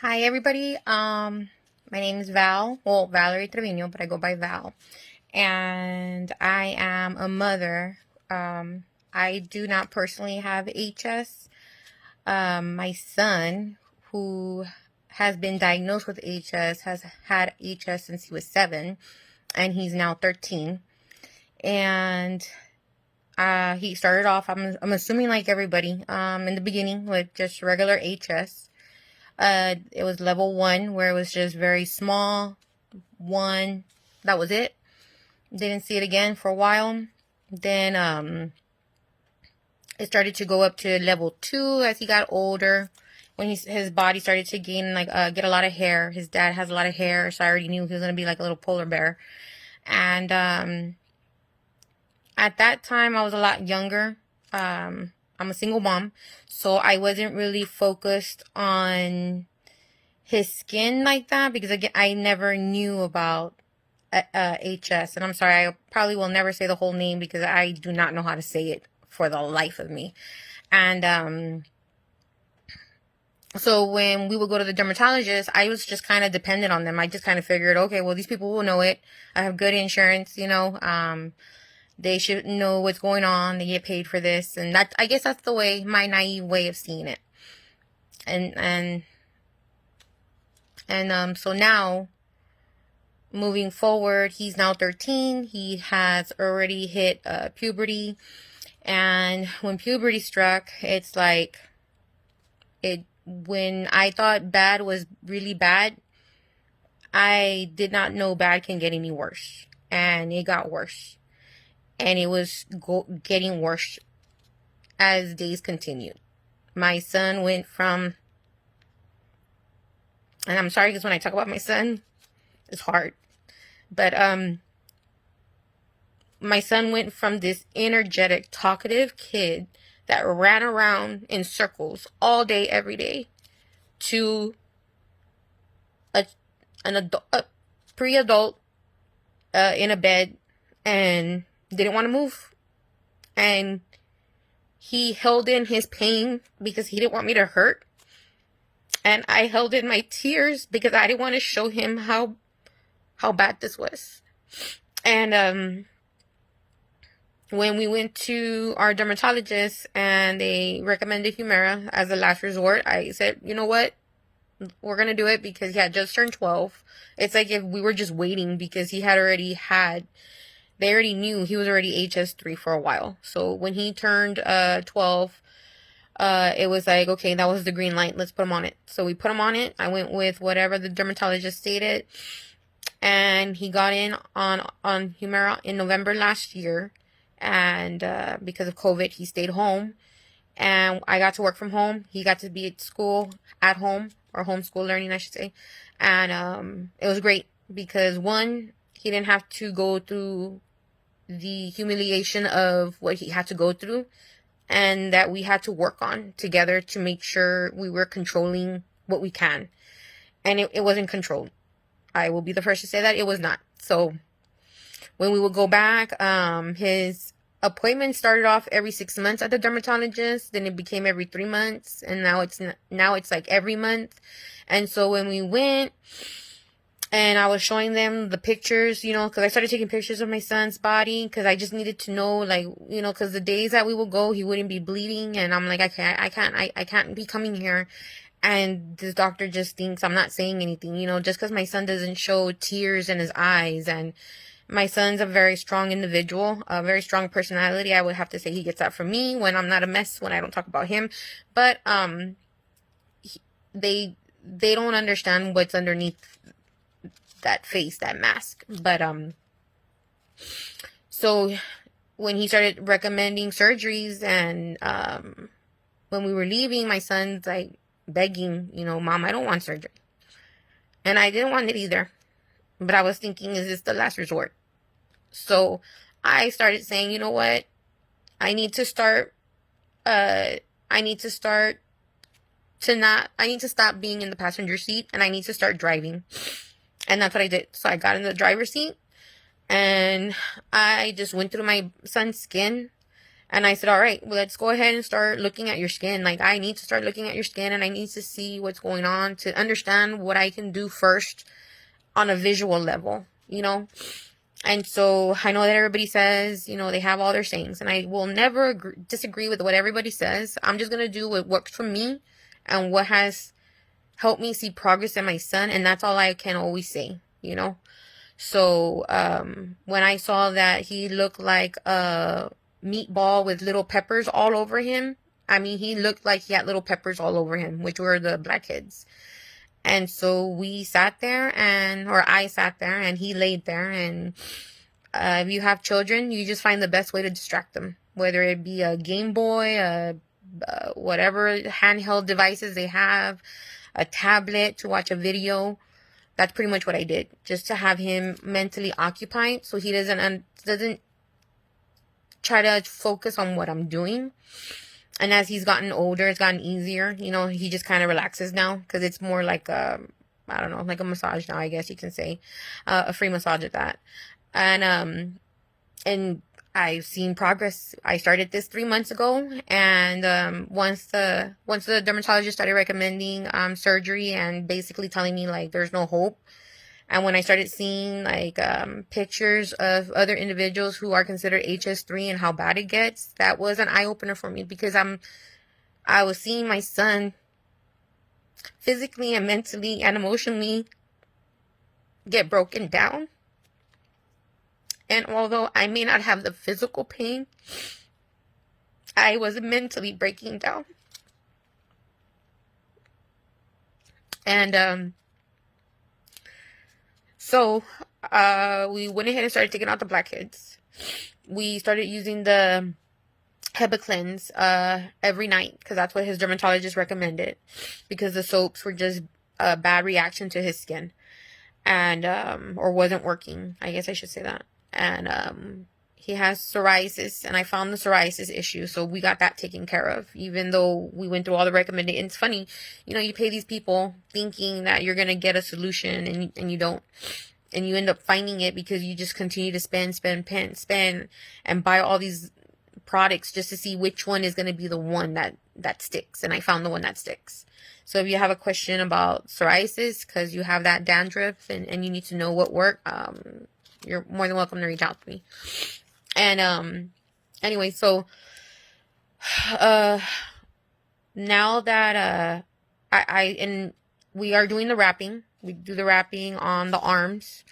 Hi everybody. My name is Val. Well, Valerie Trevino, but I go by Val. And I am a mother. I do not personally have HS. My son, who has been diagnosed with HS, has had HS since he was 7, and he's now 13. And he started off, I'm assuming like everybody, in the beginning with just regular HS. It was level 1, where it was just very small. 1, that was it. Didn't see it again for a while. Then it started to go up to level 2 as he got older. When his body started to gain get a lot of hair. His dad has a lot of hair, so I already knew he was gonna be like a little polar bear. And at that time I was a lot younger. I'm a single mom, so I wasn't really focused on his skin like that, because again, I never knew about HS. And I'm sorry, I probably will never say the whole name because I do not know how to say it for the life of me. And so when we would go to the dermatologist, I was just kind of dependent on them. I just kind of figured, okay, well, these people will know it. I have good insurance, they should know what's going on. They get paid for this. And that, I guess that's the way, my naive way of seeing it. And so now, moving forward, he's now 13. He has already hit puberty. And when puberty struck, it's like, when I thought bad was really bad, I did not know bad can get any worse. And it got worse. And it was getting worse as days continued. My son went from, and I'm sorry because when I talk about my son, it's hard. But my son went from this energetic, talkative kid that ran around in circles all day, every day, to a pre-adult in a bed and didn't want to move. And he held in his pain because he didn't want me to hurt. And I held in my tears because I didn't want to show him how bad this was. And when we went to our dermatologist and they recommended Humira as a last resort, I said, you know what? We're going to do it because he had just turned 12. It's like if we were just waiting because he had already had, they already knew he was already HS3 for a while. So when he turned 12, it was like, okay, that was the green light. Let's put him on it. So we put him on it. I went with whatever the dermatologist stated. And he got in on Humira in November last year. And because of COVID, he stayed home. And I got to work from home. He got to be at school, at home, or homeschool learning, I should say. And it was great because, one, he didn't have to go through the humiliation of what he had to go through, and that we had to work on together to make sure we were controlling what we can. And it wasn't controlled. I will be the first to say that it was not. So when we would go back, his appointment started off every 6 months at the dermatologist. Then it became every 3 months, and now it's like every month. And so when we went, and I was showing them the pictures, because I started taking pictures of my son's body, because I just needed to know, because the days that we would go, he wouldn't be bleeding, and I'm like, I can't be coming here. And this doctor just thinks I'm not saying anything, just because my son doesn't show tears in his eyes. And my son's a very strong individual, a very strong personality. I would have to say he gets that from me when I'm not a mess, when I don't talk about him. But they don't understand what's underneath that face, that mask. But so when he started recommending surgeries, and when we were leaving, my son's like begging, Mom, I don't want surgery. And I didn't want it either. But I was thinking, is this the last resort? So I started saying, you know what? I need to start stop being in the passenger seat, and I need to start driving. And that's what I did. So I got in the driver's seat, and I just went through my son's skin, And I said, all right, well, let's go ahead and start looking at your skin. Like, I need to start looking at your skin, and I need to see what's going on to understand what I can do first on a visual level, you know? And so I know that everybody says, you know, they have all their sayings, and I will never disagree with what everybody says. I'm just going to do what works for me and what has helped me see progress in my son. And that's all I can always say, you know? So, when I saw that he looked like a meatball with little peppers all over him, I mean, he looked like he had little peppers all over him, which were the blackheads. And so we sat there or I sat there and he laid there. And if you have children, you just find the best way to distract them, whether it be a Game Boy, whatever handheld devices they have, a tablet to watch a video. That's pretty much what I did, just to have him mentally occupied so he doesn't try to focus on what I'm doing. And as he's gotten older, it's gotten easier. You know, he just kind of relaxes now because it's more like I don't know, like a massage now, I guess you can say, a free massage at that. And I've seen progress. I started this 3 months ago, and once the dermatologist started recommending surgery and basically telling me like there's no hope, and when I started seeing like pictures of other individuals who are considered HS3 and how bad it gets, that was an eye opener for me, because I was seeing my son physically and mentally and emotionally get broken down. And although I may not have the physical pain, I was mentally breaking down. And so we went ahead and started taking out the blackheads. We started using the HEPA cleanse every night, because that's what his dermatologist recommended, because the soaps were just a bad reaction to his skin, and or wasn't working, I guess I should say that. And he has psoriasis, and I found the psoriasis issue, so we got that taken care of, even though we went through all the recommendations. It's funny, you know, you pay these people thinking that you're gonna get a solution, and you don't, and you end up finding it because you just continue to spend and buy all these products just to see which one is going to be the one that sticks. And I found the one that sticks. So if you have a question about psoriasis because you have that dandruff and you need to know what worked, you're more than welcome to reach out to me. And anyway, so now that and we are doing the wrapping. We do the wrapping on the arms,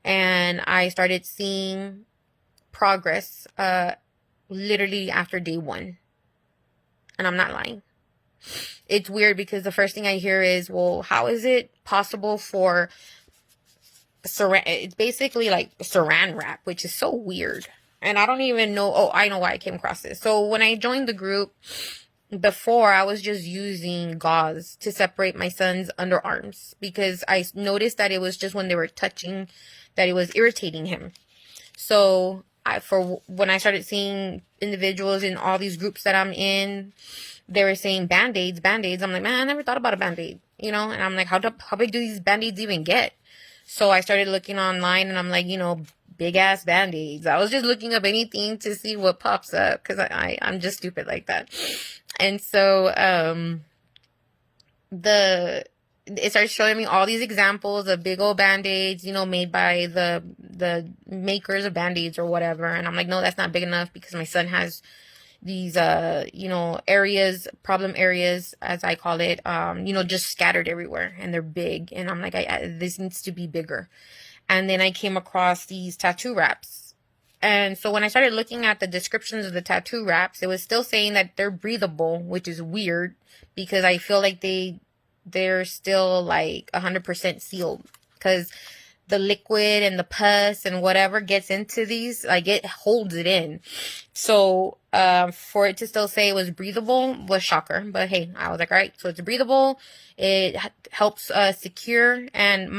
and I started seeing progress literally after day 1. And I'm not lying. It's weird because the first thing I hear is, well, how is it possible for it's basically like saran wrap, which is so weird. And I don't even know. Oh, I know why I came across this. So when I joined the group, before, I was just using gauze to separate my son's underarms, because I noticed that it was just when they were touching that it was irritating him. So when I started seeing individuals in all these groups that I'm in, they were saying band-aids. I'm like, man, I never thought about a band-aid, you know? And I'm like, how big do these band-aids even get? So I started looking online, and I'm like, you know, big ass band-aids. I was just looking up anything to see what pops up, because I'm just stupid like that. And so it started showing me all these examples of big old band-aids, you know, made by the makers of band-aids or whatever. And I'm like, no, that's not big enough, because my son has these you know, problem areas, as I call it, you know, just scattered everywhere, and they're big. And I'm like, this needs to be bigger. And then I came across these tattoo wraps. And so when I started looking at the descriptions of the tattoo wraps, it was still saying that they're breathable, which is weird, because I feel like they're still like 100% sealed, because the liquid and the pus and whatever gets into these, like, it holds it in. So for it to still say it was breathable was shocker. But hey, I was like, all right, so it's breathable. It helps secure, and my